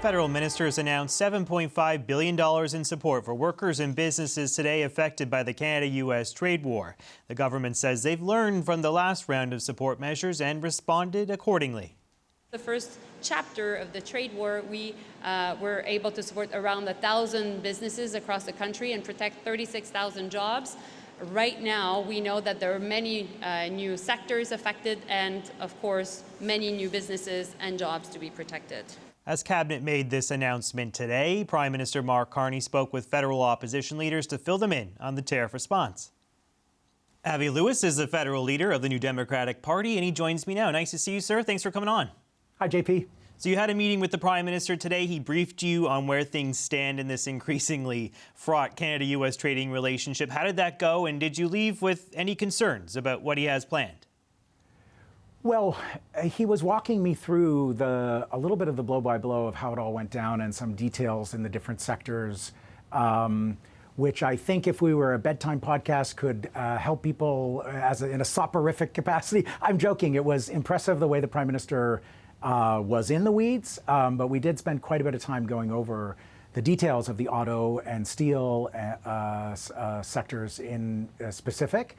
Federal ministers announced $7.5 billion in support for workers and businesses today affected by the Canada-U.S. trade war. The government says they've learned from the last round of support measures and responded accordingly. The first chapter of the trade war, we were able to support around 1,000 businesses across the country and protect 36,000 jobs. Right now, we know that there are many new sectors affected and, of course, many new businesses and jobs to be protected. As Cabinet made this announcement today, Prime Minister Mark Carney spoke with federal opposition leaders to fill them in on the tariff response. Avi Lewis is the federal leader of the New Democratic Party, and he joins me now. Nice to see you, sir. Thanks for coming on. Hi, JP. So you had a meeting with the Prime Minister today. He briefed you on where things stand in this increasingly fraught Canada-U.S. trading relationship. How did that go, and did you leave with any concerns about what he has planned? Well, he was walking me through a little bit of the blow-by-blow of how it all went down and some details in the different sectors, which I think if we were a bedtime podcast could help people in a soporific capacity. I'm joking. It was impressive the way the Prime Minister was in the weeds, but we did spend quite a bit of time going over the details of the auto and steel sectors in specific.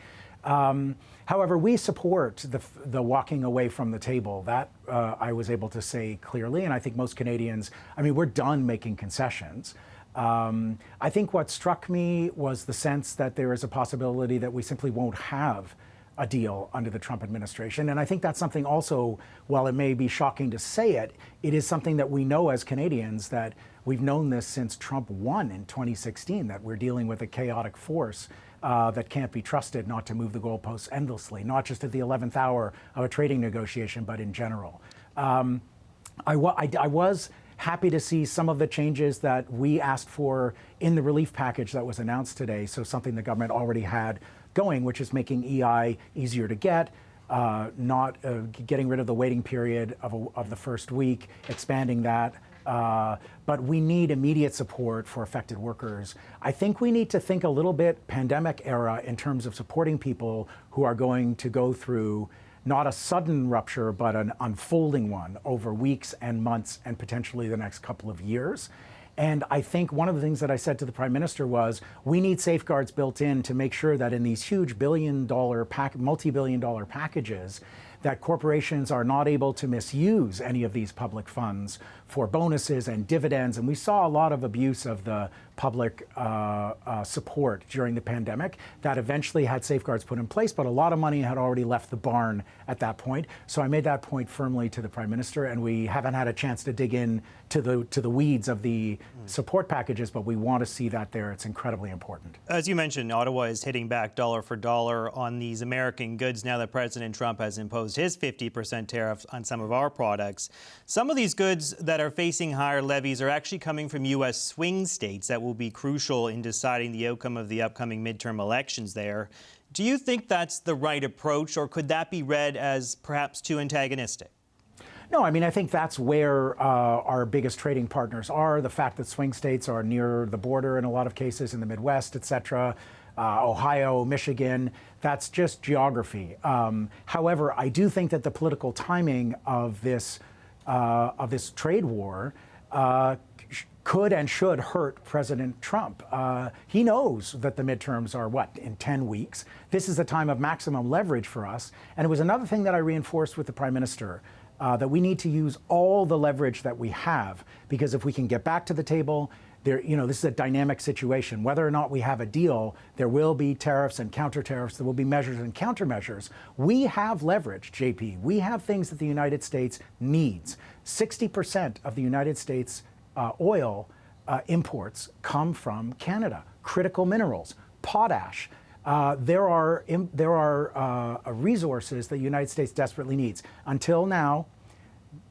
However, we support the walking away from the table. That I was able to say clearly, and I think most Canadians, we're done making concessions. I think what struck me was the sense that there is a possibility that we simply won't have a deal under the Trump administration. And I think that's something also, while it may be shocking to say it, it is something that we know as Canadians, that we've known this since Trump won in 2016, that we're dealing with a chaotic force that can't be trusted not to move the goalposts endlessly, not just at the 11th hour of a trading negotiation, but in general. I was happy to see some of the changes that we asked for in the relief package that was announced today, so something the government already had going, which is making EI easier to get, not getting rid of the waiting period of the first week, expanding that. But we need immediate support for affected workers. I think we need to think a little bit pandemic era in terms of supporting people who are going to go through not a sudden rupture, but an unfolding one over weeks and months and potentially the next couple of years. And I think one of the things that I said to the Prime Minister was we need safeguards built in to make sure that in these huge multi-billion-dollar packages, that corporations are not able to misuse any of these public funds for bonuses and dividends. And we saw a lot of abuse of the public support during the pandemic that eventually had safeguards put in place, but a lot of money had already left the barn at that point. So I made that point firmly to the Prime Minister, and we haven't had a chance to dig in to the weeds of the support packages, but we want to see that there. It's incredibly important. As you mentioned, Ottawa is hitting back dollar for dollar on these American goods now that President Trump has imposed his 50% tariff on some of our products. Some of these goods that are facing higher levies are actually coming from U.S. swing states that will be crucial in deciding the outcome of the upcoming midterm elections there. Do you think that's the right approach, or could that be read as perhaps too antagonistic? No, I think that's where our biggest trading partners are. The fact that swing states are near the border in a lot of cases in the Midwest, et cetera. Ohio, Michigan, that's just geography. However, I do think that the political timing of this trade war could and should hurt President Trump. He knows that the midterms are, in 10 weeks. This is a time of maximum leverage for us. And it was another thing that I reinforced with the Prime Minister, that we need to use all the leverage that we have, because if we can get back to the table, this is a dynamic situation. Whether or not we have a deal, there will be tariffs and counter-tariffs. There will be measures and countermeasures. We have leverage, JP. We have things that the United States needs. 60% of the United States oil imports come from Canada. Critical minerals, potash. There are resources that the United States desperately needs. Until now,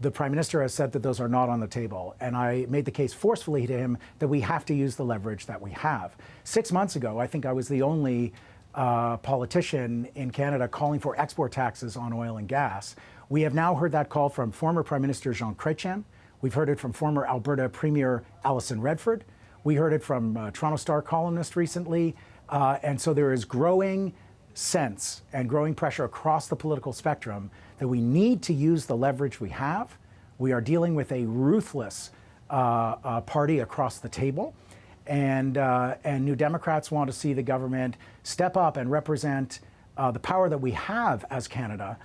the Prime Minister has said that those are not on the table. And I made the case forcefully to him that we have to use the leverage that we have. 6 months ago, I think I was the only politician in Canada calling for export taxes on oil and gas. We have now heard that call from former Prime Minister Jean Chrétien. We've heard it from former Alberta Premier Alison Redford. We heard it from Toronto Star columnist recently. And so there is growing sense and growing pressure across the political spectrum that we need to use the leverage we have. We are dealing with a ruthless party across the table. And New Democrats want to see the government step up and represent the power that we have as Canada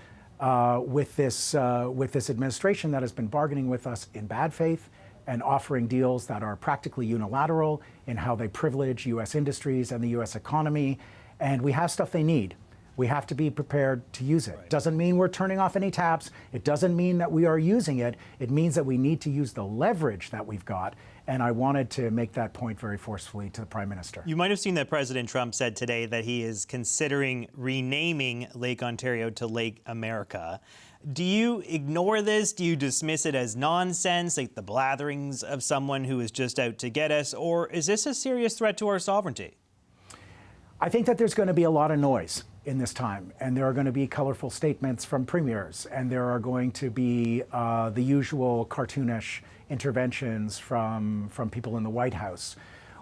with this administration that has been bargaining with us in bad faith and offering deals that are practically unilateral in how they privilege U.S. industries and the U.S. economy. And we have stuff they need. We have to be prepared to use it. Right. Doesn't mean we're turning off any taps. It doesn't mean that we are using it. It means that we need to use the leverage that we've got. And I wanted to make that point very forcefully to the Prime Minister. You might have seen that President Trump said today that he is considering renaming Lake Ontario to Lake America. Do you ignore this? Do you dismiss it as nonsense, like the blatherings of someone who is just out to get us? Or is this a serious threat to our sovereignty? I think that there's going to be a lot of noise in this time, and there are going to be colorful statements from premiers, and there are going to be the usual cartoonish interventions from people in the White House.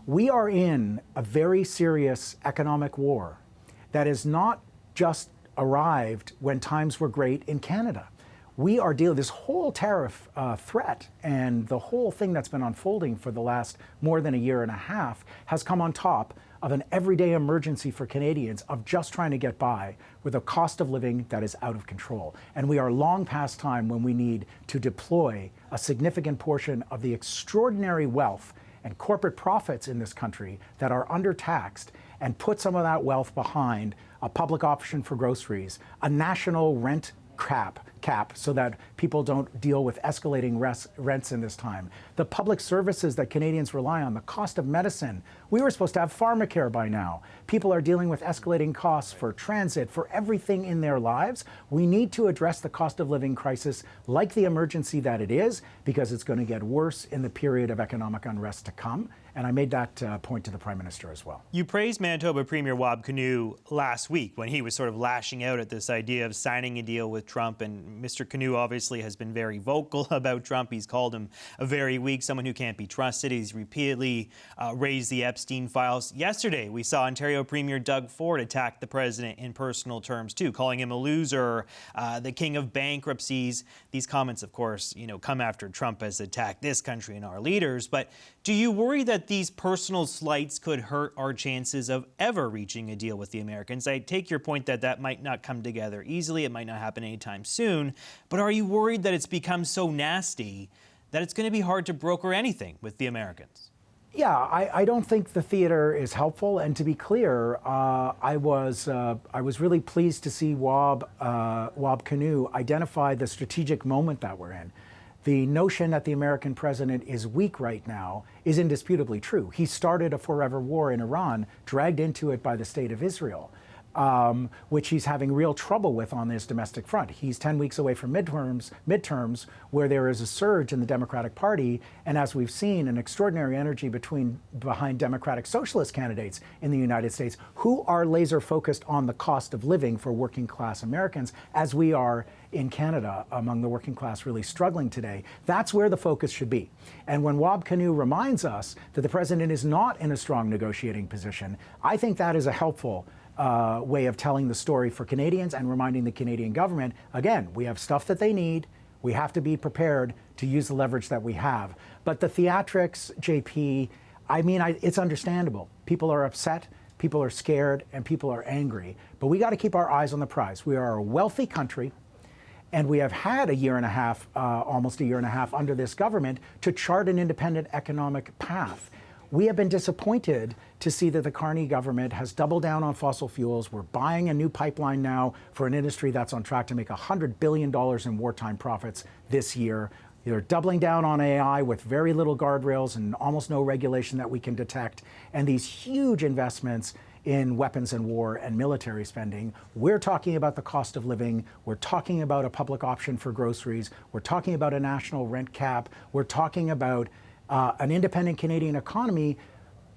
We are in a very serious economic war that is not just arrived when times were great in Canada. We are dealing this whole tariff threat and the whole thing that's been unfolding for the last more than a year and a half has come on top of an everyday emergency for Canadians of just trying to get by with a cost of living that is out of control. And we are long past time when we need to deploy a significant portion of the extraordinary wealth and corporate profits in this country that are undertaxed and put some of that wealth behind a public option for groceries, a national rent cap so that people don't deal with escalating rents in this time. The public services that Canadians rely on, the cost of medicine. We were supposed to have pharmacare by now. People are dealing with escalating costs for transit, for everything in their lives. We need to address the cost of living crisis like the emergency that it is, because it's going to get worse in the period of economic unrest to come. And I made that point to the Prime Minister as well. You praised Manitoba Premier Wab Kinew last week when he was sort of lashing out at this idea of signing a deal with Trump. And Mr. Kinew obviously has been very vocal about Trump. He's called him a very weak, someone who can't be trusted. He's repeatedly raised the Epstein files. Yesterday, we saw Ontario Premier Doug Ford attack the president in personal terms too, calling him a loser, the king of bankruptcies. These comments, of course, come after Trump has attacked this country and our leaders. But do you worry that these personal slights could hurt our chances of ever reaching a deal with the Americans? I take your point that that might not come together easily. It might not happen anytime soon. But are you worried that it's become so nasty that it's going to be hard to broker anything with the Americans? Yeah, I don't think the theater is helpful. And to be clear, I was really pleased to see Wab Kinew identify the strategic moment that we're in. The notion that the American president is weak right now is indisputably true. He started a forever war in Iran, dragged into it by the state of Israel, which he's having real trouble with on this domestic front. He's 10 weeks away from midterms, where there is a surge in the Democratic Party, and as we've seen, an extraordinary energy behind Democratic Socialist candidates in the United States who are laser focused on the cost of living for working class Americans, as we are in Canada among the working class really struggling today. That's where the focus should be. And when Wab Kinew reminds us that the president is not in a strong negotiating position, I think that is a helpful way of telling the story for Canadians and reminding the Canadian government, again, we have stuff that they need. We have to be prepared to use the leverage that we have. But the theatrics, JP, it's understandable. People are upset, people are scared, and people are angry. But we got to keep our eyes on the prize. We are a wealthy country, and we have had a year and a half, almost a year and a half under this government to chart an independent economic path. We have been disappointed to see that the Carney government has doubled down on fossil fuels. We're buying a new pipeline now for an industry that's on track to make $100 billion in wartime profits this year. They're doubling down on AI with very little guardrails and almost no regulation that we can detect, and these huge investments in weapons and war and military spending. We're talking about the cost of living. We're talking about a public option for groceries. We're talking about a national rent cap. We're talking about an independent Canadian economy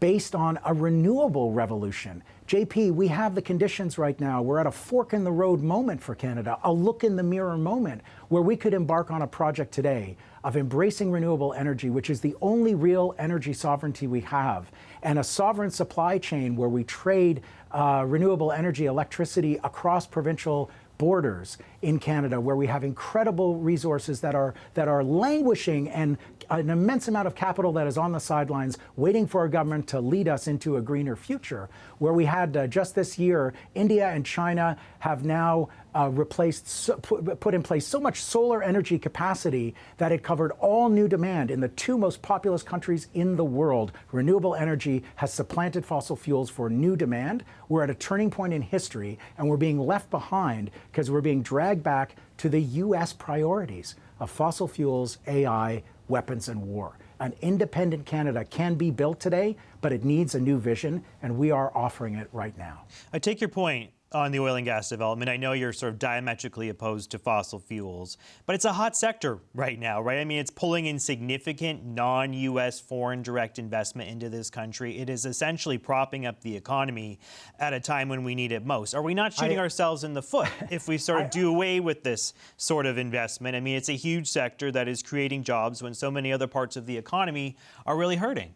based on a renewable revolution. JP, we have the conditions right now. We're at a fork in the road moment for Canada, a look in the mirror moment where we could embark on a project today of embracing renewable energy, which is the only real energy sovereignty we have, and a sovereign supply chain where we trade renewable energy, electricity across provincial borders in Canada, where we have incredible resources that are languishing, and an immense amount of capital that is on the sidelines waiting for our government to lead us into a greener future, where we had just this year, India and China have now put in place so much solar energy capacity that it covered all new demand in the two most populous countries in the world. Renewable energy has supplanted fossil fuels for new demand. We're at a turning point in history, and we're being left behind because we're being dragged back to the U.S. priorities of fossil fuels, AI, weapons, and war. An independent Canada can be built today, but it needs a new vision, and we are offering it right now. I take your point on the oil and gas development. I know you're sort of diametrically opposed to fossil fuels, but it's a hot sector right now, right? I mean, it's pulling in significant non-U.S. foreign direct investment into this country. It is essentially propping up the economy at a time when we need it most. Are we not shooting ourselves in the foot if we sort of do away with this sort of investment? I mean, it's a huge sector that is creating jobs when so many other parts of the economy are really hurting.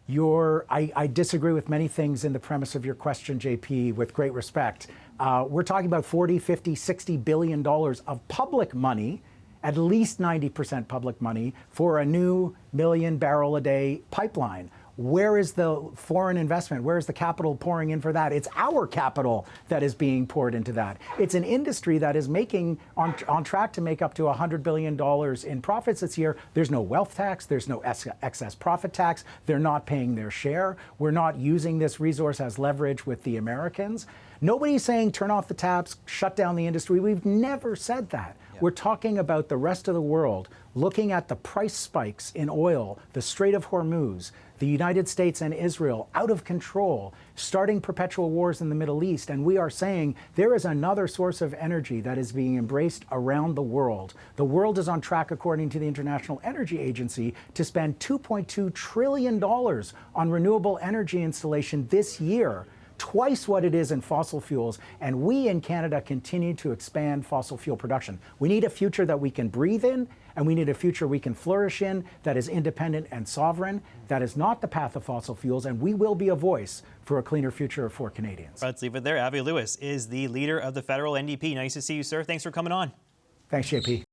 I disagree with many things in the premise of your question, JP, with great respect. We're talking about 40, 50, 60 billion dollars of public money, at least 90% public money, for a new million-barrel-a-day pipeline. Where is the foreign investment? Where is the capital pouring in for that? It's our capital that is being poured into that. It's an industry that is making, on track to make up to $100 billion in profits this year. There's no wealth tax. There's no excess profit tax. They're not paying their share. We're not using this resource as leverage with the Americans. Nobody's saying turn off the taps, shut down the industry. We've never said that. Yep. We're talking about the rest of the world looking at the price spikes in oil, the Strait of Hormuz, the United States and Israel out of control, starting perpetual wars in the Middle East. And we are saying there is another source of energy that is being embraced around the world. The world is on track, according to the International Energy Agency, to spend $2.2 trillion on renewable energy installation this year, twice what it is in fossil fuels, and we in Canada continue to expand fossil fuel production. We need a future that we can breathe in, and we need a future we can flourish in that is independent and sovereign. That is not the path of fossil fuels, and we will be a voice for a cleaner future for Canadians. Let's leave it there. Avi Lewis is the leader of the federal NDP. Nice to see you, sir. Thanks for coming on. Thanks, JP.